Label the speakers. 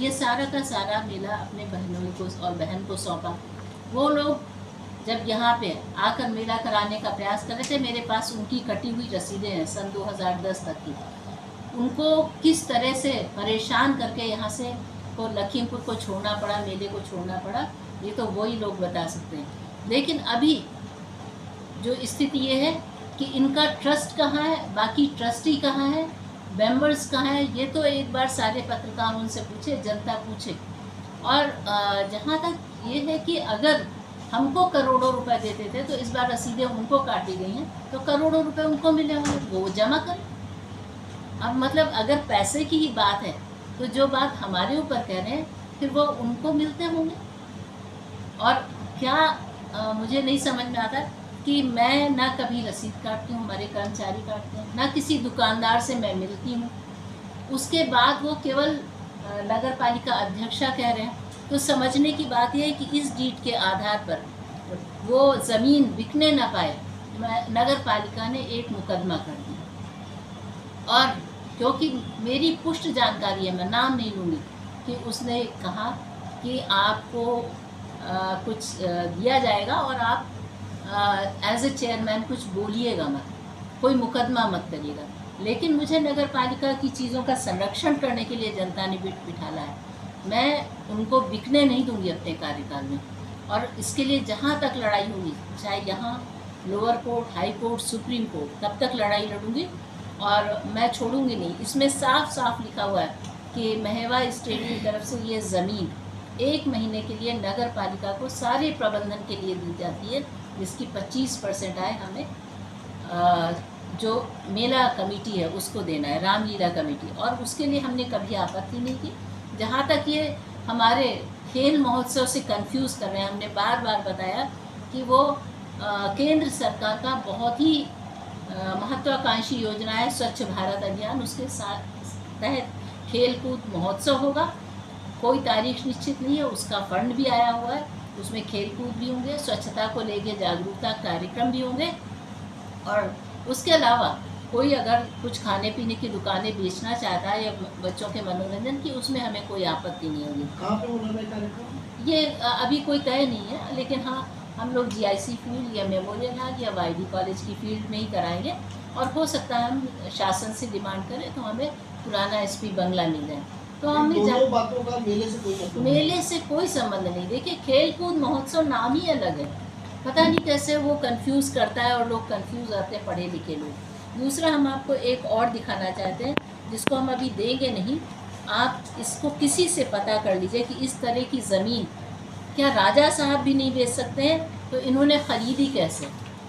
Speaker 1: ये सारा का सारा मेला अपने बहनों को और बहन को सौंपा। वो लोग जब यहाँ पे आकर मेला कराने का प्रयास कर रहे थे, मेरे पास उनकी कटी हुई रसीदें हैं सन 2010 तक की। उनको किस तरह से परेशान करके यहाँ से को लखीमपुर को छोड़ना पड़ा, मेले को छोड़ना पड़ा, ये तो वही लोग बता सकते हैं। लेकिन अभी जो स्थिति ये है कि इनका ट्रस्ट कहाँ है, बाकी ट्रस्टी कहाँ है, मेंबर्स कहाँ है, ये तो एक बार सारे पत्रकार उनसे पूछे, जनता पूछे। और जहाँ तक ये है कि अगर हमको करोड़ों रुपए देते थे तो इस बार रसीदें उनको काटी गई हैं, तो करोड़ों रुपए उनको मिले होंगे, वो जमा करें। अब मतलब अगर पैसे की ही बात है तो जो बात हमारे ऊपर कह रहे हैं फिर वो उनको मिलते होंगे। और क्या मुझे नहीं समझ में आता कि मैं ना कभी रसीद काटती हूँ, हमारे कर्मचारी काटते हैं, ना किसी दुकानदार से मैं मिलती हूँ। उसके बाद वो केवल नगर पालिका अध्यक्षा कह रहे हैं। तो समझने की बात यह है कि इस डीड के आधार पर वो ज़मीन बिकने ना पाए, नगर पालिका ने एक मुकदमा कर दिया। और क्योंकि मेरी पुष्ट जानकारी है, मैं नाम नहीं लूँगी, कि उसने कहा कि आपको कुछ दिया जाएगा और आप एज ए चेयरमैन कुछ बोलिएगा मत, कोई मुकदमा मत करिएगा। लेकिन मुझे नगर पालिका की चीज़ों का संरक्षण करने के लिए जनता ने बिठाला है। मैं उनको बिकने नहीं दूंगी अपने कार्यकाल में, और इसके लिए जहाँ तक लड़ाई होगी, चाहे यहाँ lower court, high court, supreme court, तब तक लड़ाई लड़ूंगी और मैं छोड़ूंगी नहीं। इसमें साफ साफ लिखा हुआ है कि महवा स्टेट की तरफ से ये ज़मीन 1 महीने के लिए नगर पालिका को सारे प्रबंधन के लिए दी जाती है, जिसकी 25% आय हमें जो मेला कमेटी है उसको देना है, रामलीला कमेटी, और उसके लिए हमने कभी आपत्ति नहीं की। जहाँ तक ये हमारे खेल महोत्सव से कंफ्यूज कर रहे हैं, हमने बार बार बताया कि वो केंद्र सरकार का बहुत ही महत्वाकांक्षी योजना है स्वच्छ भारत अभियान, उसके तहत खेल कूद महोत्सव होगा। कोई तारीख निश्चित नहीं है, उसका फंड भी आया हुआ है, उसमें खेल कूद भी होंगे, स्वच्छता को लेके जागरूकता कार्यक्रम भी होंगे, और उसके अलावा कोई अगर कुछ खाने पीने की दुकानें बेचना चाहता है या बच्चों के मनोरंजन की, उसमें हमें कोई आपत्ति नहीं होगी।
Speaker 2: कहाँ पे होना है कार्यक्रम?
Speaker 1: ये अभी कोई तय नहीं है, लेकिन हाँ हम लोग GIC फील्ड या मेमोरियल हॉल या YD कॉलेज की फील्ड में ही कराएंगे। और हो सकता है हम शासन से डिमांड करें तो हमें पुराना SP बंगला मिल जाए। तो हमने
Speaker 2: दोनों बातों का मेले से कोई
Speaker 1: संबंध नहीं। देखिए, खेल कूद महोत्सव नाम ही अलग है, पता नहीं कैसे वो कंफ्यूज करता है और लोग कंफ्यूज आते हैं, पढ़े लिखे लोग। दूसरा, हम आपको एक और दिखाना चाहते हैं जिसको हम अभी देंगे नहीं, आप इसको किसी से पता कर लीजिए कि इस तरह की ज़मीन क्या राजा साहब भी नहीं बेच सकते हैं, तो इन्होंने ख़रीदी कैसे।